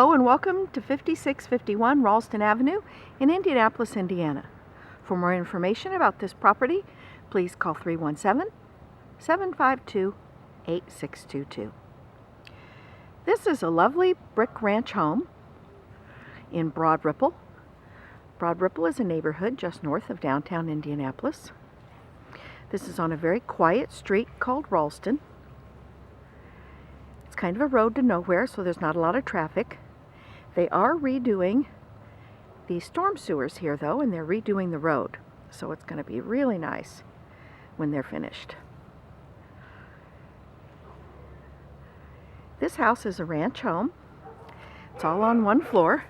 Hello and welcome to 5651 Ralston Avenue in Indianapolis, Indiana. For more information about this property, please call 317-752-8622. This is a lovely brick ranch home in Broadripple. Broadripple is a neighborhood just north of downtown Indianapolis. This is on a very quiet street called Ralston. It's kind of a road to nowhere, so there's not a lot of traffic. They are redoing the storm sewers here, though, and they're redoing the road. So it's going to be really nice when they're finished. This house is a ranch home. It's all on one floor.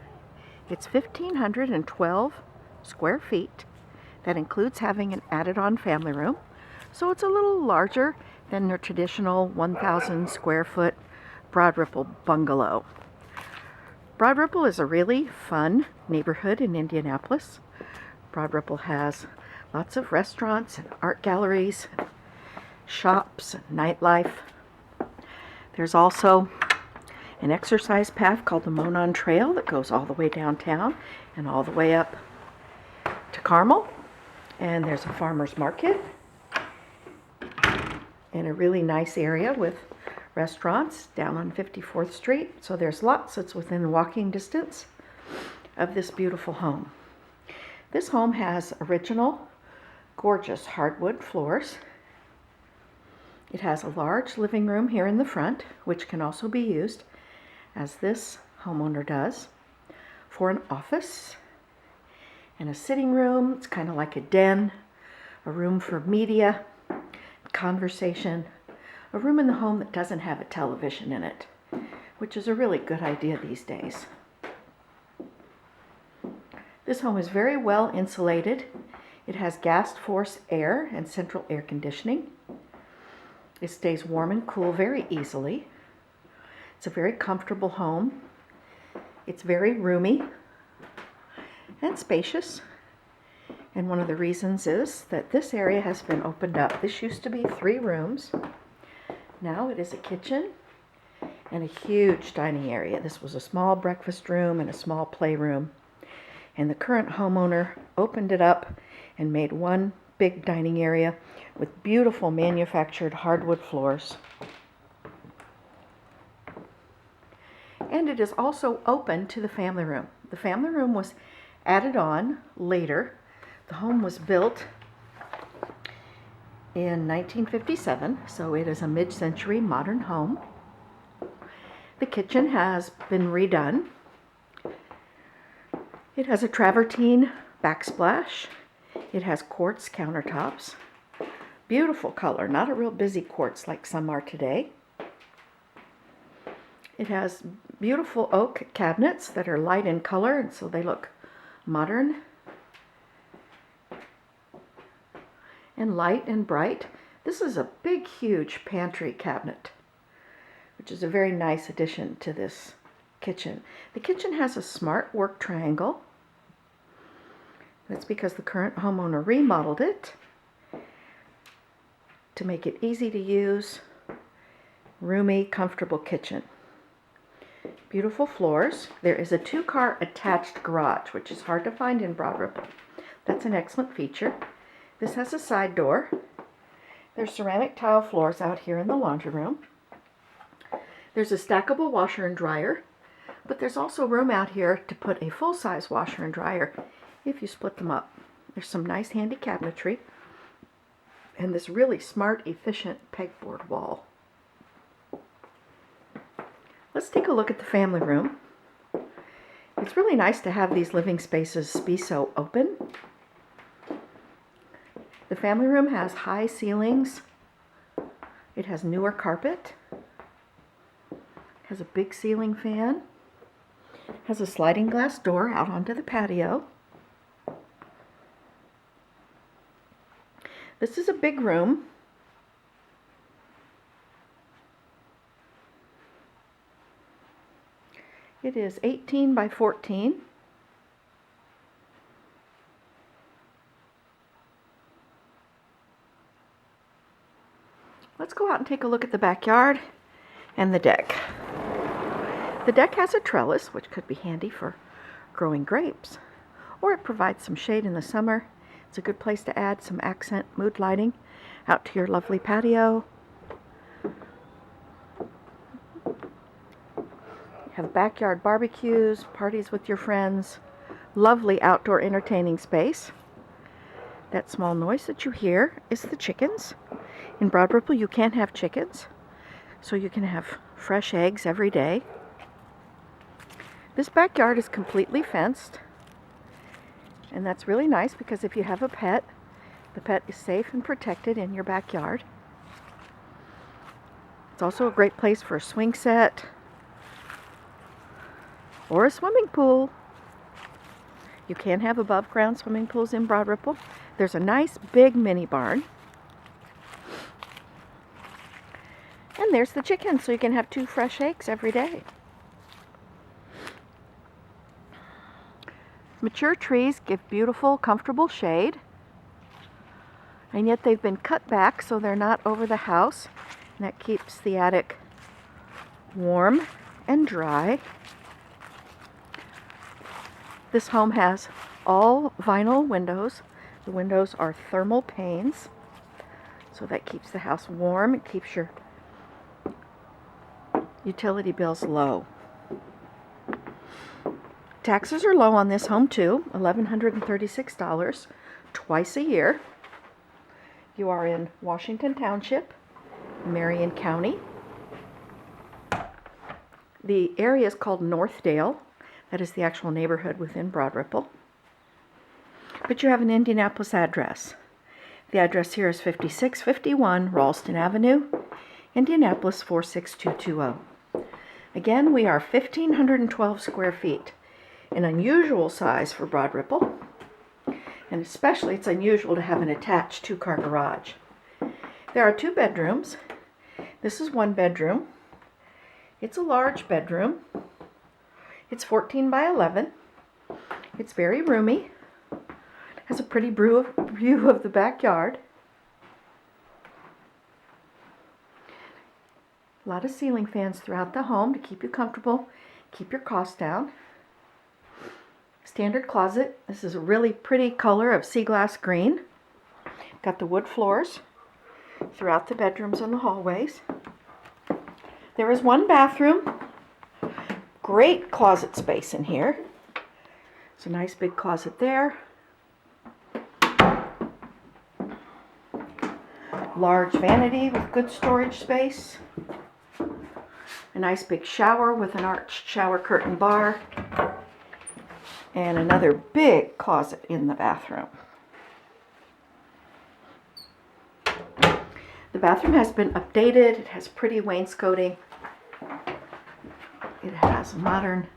It's 1,512 square feet. That includes having an added-on family room. So it's a little larger than their traditional 1,000 square foot Broadripple bungalow. Broadripple is a really fun neighborhood in Indianapolis. Broadripple has lots of restaurants and art galleries, shops, and nightlife. There's also an exercise path called the Monon Trail that goes all the way downtown and all the way up to Carmel. And there's a farmer's market in a really nice area with restaurants down on 54th Street. So there's lots that's within walking distance of this beautiful home. This home has original, gorgeous hardwood floors. It has a large living room here in the front, which can also be used, as this homeowner does, for an office and a sitting room. It's kind of like a den, a room for media, conversation, a room in the home that doesn't have a television in it, which is a really good idea these days. This home is very well insulated. It has gas force air and central air conditioning. It stays warm and cool very easily. It's a very comfortable home. It's very roomy and spacious. And one of the reasons is that this area has been opened up. This used to be 3 rooms. Now it is a kitchen and a huge dining area. This was a small breakfast room and a small playroom. And the current homeowner opened it up and made one big dining area with beautiful manufactured hardwood floors. And it is also open to the family room. The family room was added on later. The home was built in 1957, so it is a mid-century modern home. The kitchen has been redone. It has a travertine backsplash. It has quartz countertops. Beautiful color, not a real busy quartz like some are today. It has beautiful oak cabinets that are light in color, and so they look modern and light and bright. This is a big, huge pantry cabinet, which is a very nice addition to this kitchen. The kitchen has a smart work triangle. That's because the current homeowner remodeled it to make it easy to use, roomy, comfortable kitchen. Beautiful floors. There is a 2-car attached garage, which is hard to find in Broadripple. That's an excellent feature. This has a side door. There's ceramic tile floors out here in the laundry room. There's a stackable washer and dryer, but there's also room out here to put a full-size washer and dryer if you split them up. There's some nice handy cabinetry and this really smart, efficient pegboard wall. Let's take a look at the family room. It's really nice to have these living spaces be so open. The family room has high ceilings. It has newer carpet. It has a big ceiling fan. It has a sliding glass door out onto the patio. This is a big room. It is 18 by 14. Let's go out and take a look at the backyard and the deck. The deck has a trellis, which could be handy for growing grapes, or it provides some shade in the summer. It's a good place to add some accent mood lighting out to your lovely patio. Have backyard barbecues, parties with your friends, lovely outdoor entertaining space. That small noise that you hear is the chickens. In Broadripple, you can't have chickens, so you can have fresh eggs every day. This backyard is completely fenced, and that's really nice because if you have a pet, the pet is safe and protected in your backyard. It's also a great place for a swing set or a swimming pool. You can have above ground swimming pools in Broadripple. There's a nice big mini barn. And there's the chickens, so you can have 2 fresh eggs every day. Mature trees give beautiful, comfortable shade. And yet they've been cut back so they're not over the house. And that keeps the attic warm and dry. This home has all vinyl windows. The windows are thermal panes, so that keeps the house warm. It keeps your utility bills low. Taxes are low on this home too, $1,136 twice a year. You are in Washington Township, Marion County. The area is called Northdale. That is the actual neighborhood within Broadripple. But you have an Indianapolis address. The address here is 5651 Ralston Avenue, Indianapolis 46220. Again, we are 1,512 square feet, an unusual size for Broadripple, and especially it's unusual to have an attached 2-car garage. There are 2 bedrooms. This is 1 bedroom. It's a large bedroom. It's 14 by 11. It's very roomy. It has a pretty view of the backyard. A lot of ceiling fans throughout the home to keep you comfortable, keep your costs down. Standard closet. This is a really pretty color of sea glass green. Got the wood floors throughout the bedrooms and the hallways. There is 1 bathroom. Great closet space in here. It's a nice big closet there. Large vanity with good storage space. A nice big shower with an arched shower curtain bar. And another big closet in the bathroom. The bathroom has been updated. It has pretty wainscoting. It has modern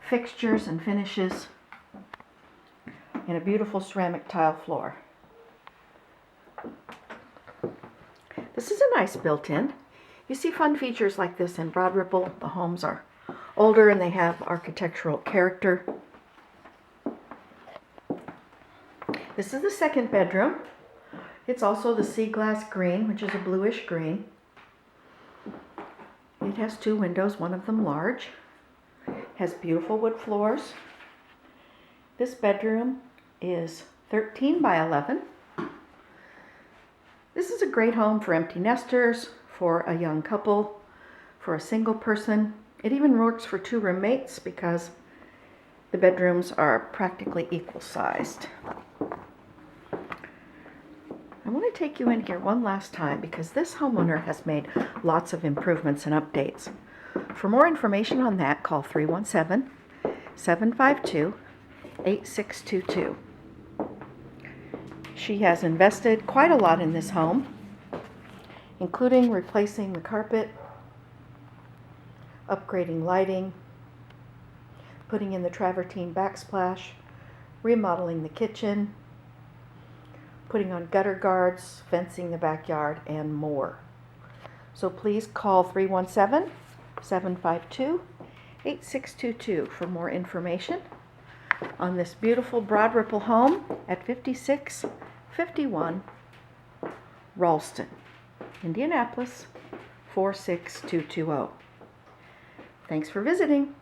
fixtures and finishes and a beautiful ceramic tile floor. This is a nice built-in. You see fun features like this in Broadripple. The homes are older and they have architectural character. This is the 2nd bedroom. It's also the sea glass green, which is a bluish green. It has 2 windows, one of them large. It has beautiful wood floors. This bedroom is 13 by 11. This is a great home for empty nesters, for a young couple, for a single person. It even works for 2 roommates because the bedrooms are practically equal sized. I want to take you in here one last time because this homeowner has made lots of improvements and updates. For more information on that, call 317-752-8622. She has invested quite a lot in this home, including replacing the carpet, upgrading lighting, putting in the travertine backsplash, remodeling the kitchen, putting on gutter guards, fencing the backyard, and more. So please call 317-752-8622 for more information on this beautiful Broadripple home at 5651 Ralston, Indianapolis 46220. Thanks for visiting.